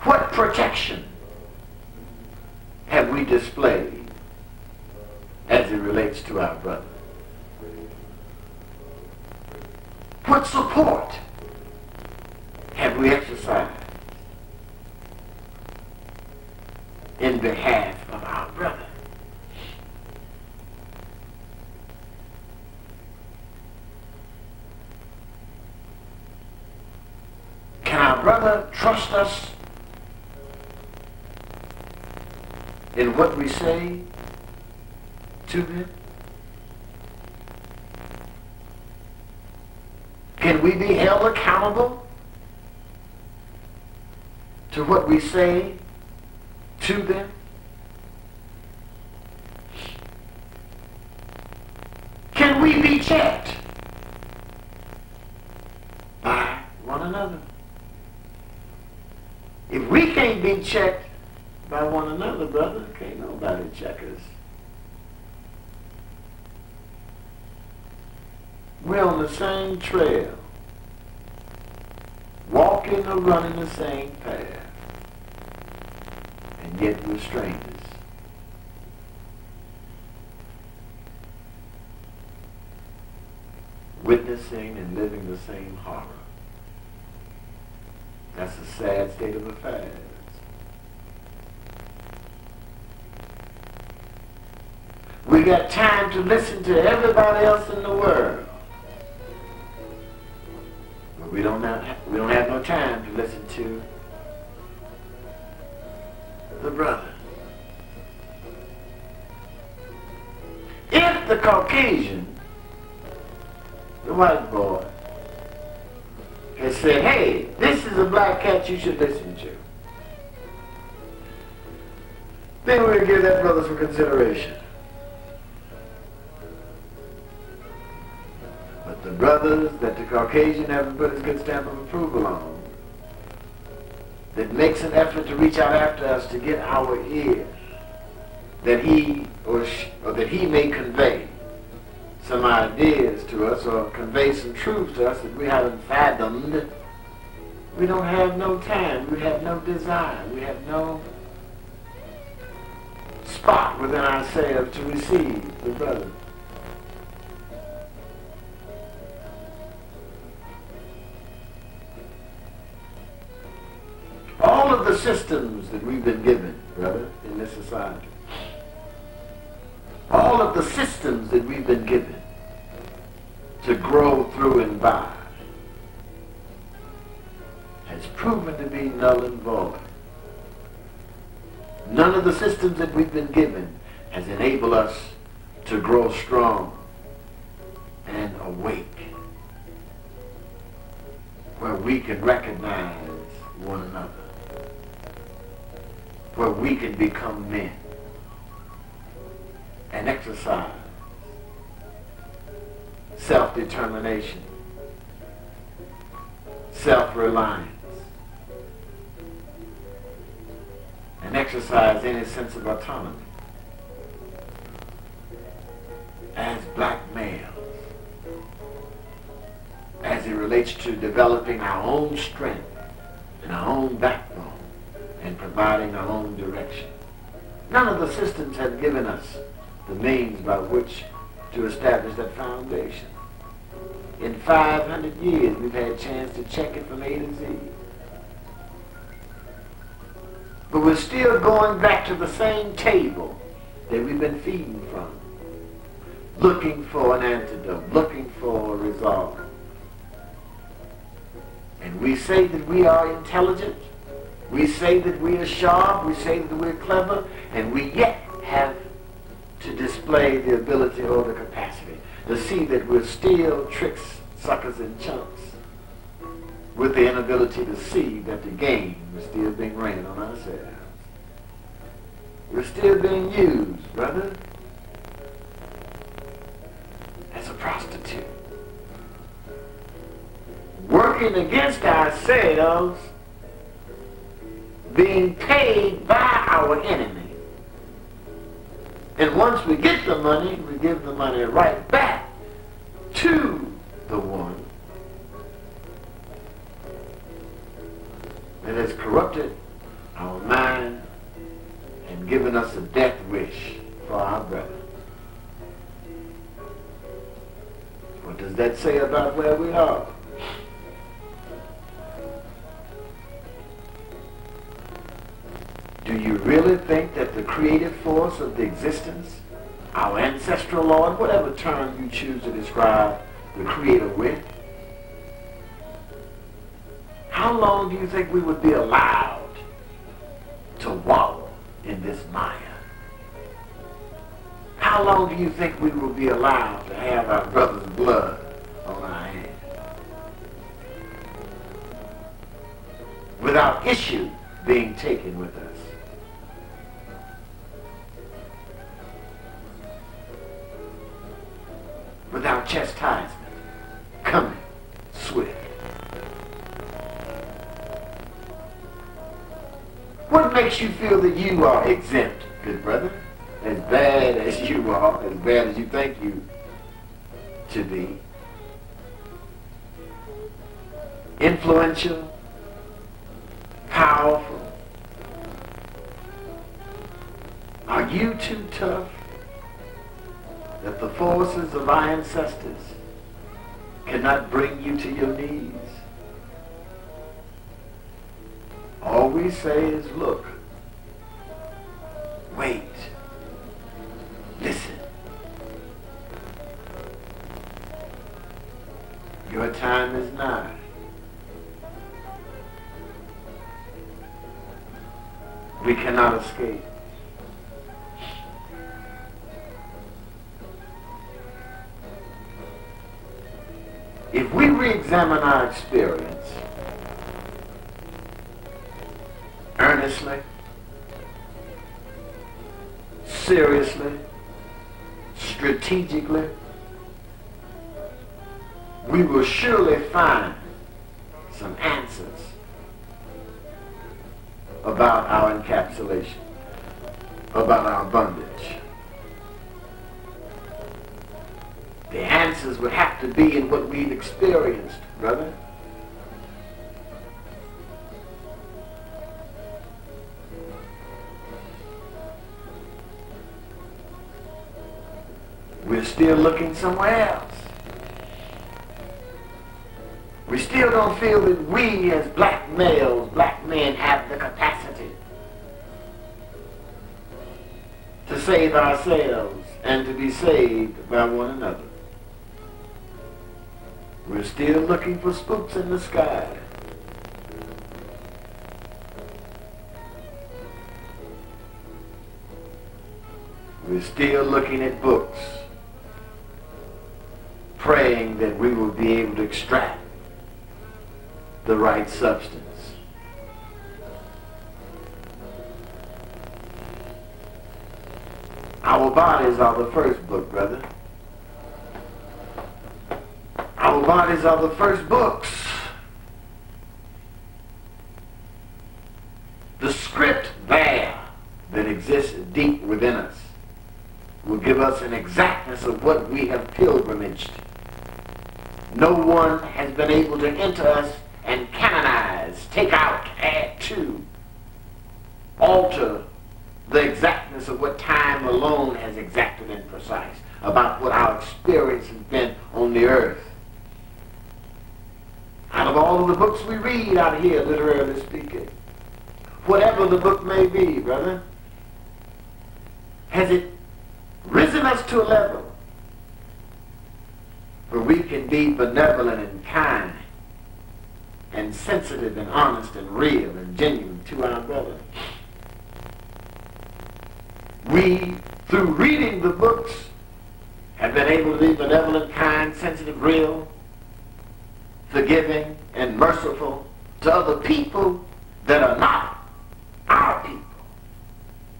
What protection have we displayed as it relates to our brother? What support have we exercised in behalf of our brother? Can our brother trust us in what we say to them? Can we be held accountable to what we say to them? Can we be checked by one another? If we can't be checked by one another, brother, can't nobody check us. We're on the same trail, walking or running the same path, and yet we're strangers. Witnessing and living the same horror. That's a sad state of affairs. We got time to listen to everybody else in the world. But we don't have no time to listen to the brother. If the Caucasian, the white boy, has said, hey, this is a black cat you should listen to, then we'll give that brother some consideration. But the brothers that the Caucasian haven't put his good stamp of approval on, that makes an effort to reach out after us to get our ear, that he or that he may convey some ideas to us or convey some truths to us that we haven't fathomed, we don't have no time, we have no desire, we have no spot within ourselves to receive the brother. All of the systems that we've been given, brother, in this society, all of the systems that we've been given to grow through and by has proven to be null and void. None of the systems that we've been given has enabled us to grow strong and awake, where we can recognize one another, where we can become men and exercise self-determination, self-reliance, and exercise any sense of autonomy as black males as it relates to developing our own strength and our own backbone and providing our own direction. None of the systems have given us the means by which to establish that foundation. In 500 years, we've had a chance to check it from A to Z. But we're still going back to the same table that we've been feeding from, looking for an antidote, looking for a resolve. And we say that we are intelligent, we say that we are sharp, we say that we're clever, and we yet have to display the ability or the capacity to see that we're still tricks, suckers, and chumps, with the inability to see that the game is still being ran on ourselves. We're still being used, brother, as a prostitute, working against ourselves, being paid by our enemy. And once we get the money, we give the money right back to the one that has corrupted our mind, and given us a death wish for our brother. What does that say about where we are? Do you really think that the creative force of the existence, our ancestral Lord, whatever term you choose to describe the Creator with, how long do you think we would be allowed to wallow in this Maya? How long do you think we will be allowed to have our brother's blood on our hands without issue being taken with us? Without chastisement coming swift? What makes you feel that you are exempt, good brother? As bad as you are, as bad as you think you to be. Influential, powerful. Are you too tough that the forces of our ancestors cannot bring you to your knees? All we say is, look, wait, listen. Your time is nigh. We cannot escape. If we re-examine our experience earnestly, seriously, strategically, we will surely find some answers about our encapsulation, about our bondage. The answers would have to be in what we've experienced, brother. We're still looking somewhere else. We still don't feel that we as black males, black men, have the capacity to save ourselves and to be saved by one another. We're still looking for spooks in the sky. We're still looking at books, praying that we will be able to extract the right substance. Our bodies are the first book, brother. Our bodies are the first books. The script there that exists deep within us will give us an exactness of what we have pilgrimaged. No one has been able to enter us and canonize, take out, add to, alter the exactness of what time alone has exacted and precise about what our experience has been on the earth. Out of all of the books we read out here, literally speaking, whatever the book may be, brother, has it risen us to a level where we can be benevolent and kind and sensitive and honest and real and genuine to our brother? We, through reading the books, have been able to be benevolent, kind, sensitive, real, forgiving, and merciful to other people that are not our people,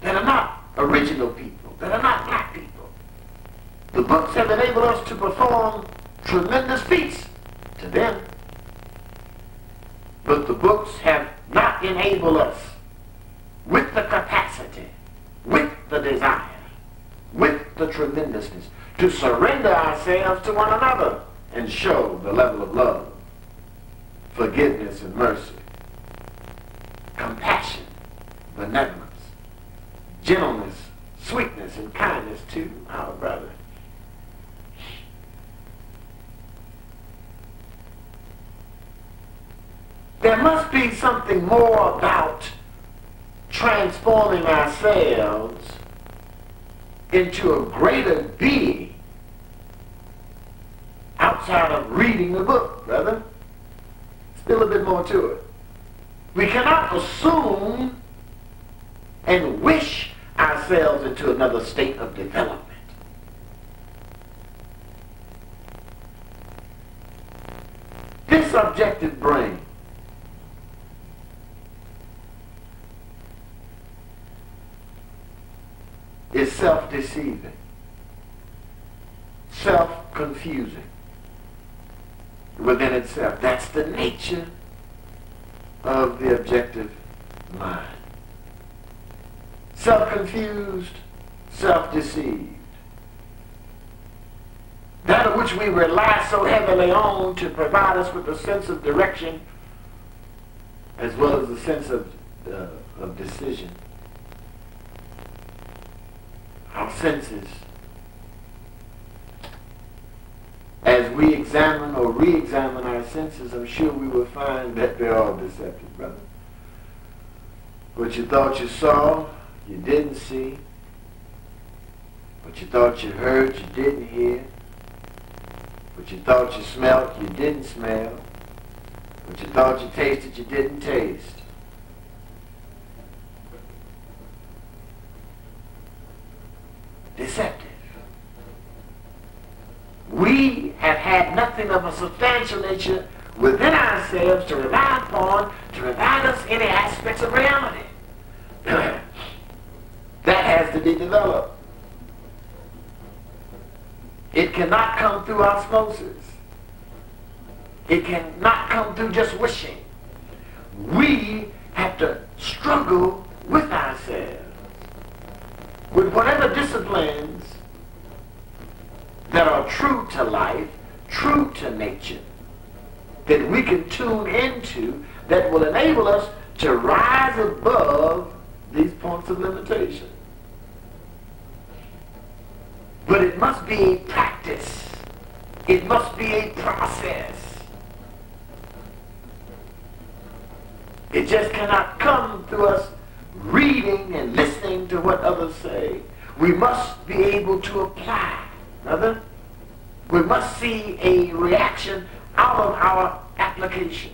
that are not original people, that are not black people. The books have enabled us to perform tremendous feats to them. But the books have not enabled us with the capacity, with the desire, with the tremendousness to surrender ourselves to one another and show the level of love, forgiveness and mercy, compassion benevolence, gentleness, sweetness, and kindness to our brother. There must be something more about transforming ourselves into a greater being outside of reading the book, brother. Still a bit more to it. We cannot assume and wish ourselves into another state of development. This objective brain is self-deceiving, self-confusing within itself. That's the nature of the objective mind. Self-confused, self-deceived. That of which we rely so heavily on to provide us with a sense of direction as well as a sense of decision. Our senses, as we examine or re-examine our senses, I'm sure we will find that they're all deceptive, brother. What you thought you saw, you didn't see. What you thought you heard, you didn't hear. What you thought you smelt, you didn't smell. What you thought you tasted, you didn't taste. Deceptive. We have had nothing of a substantial nature within ourselves to rely upon to provide us any aspects of reality. That has to be developed. It cannot come through osmosis. It cannot come through just wishing. We have to struggle with ourselves, with whatever disciplines that are true to life, true to nature, that we can tune into, that will enable us to rise above these points of limitation. But it must be a practice. It must be a process. It just cannot come through us reading and listening to what others say. We must be able to apply, brother. We must see a reaction out of our application.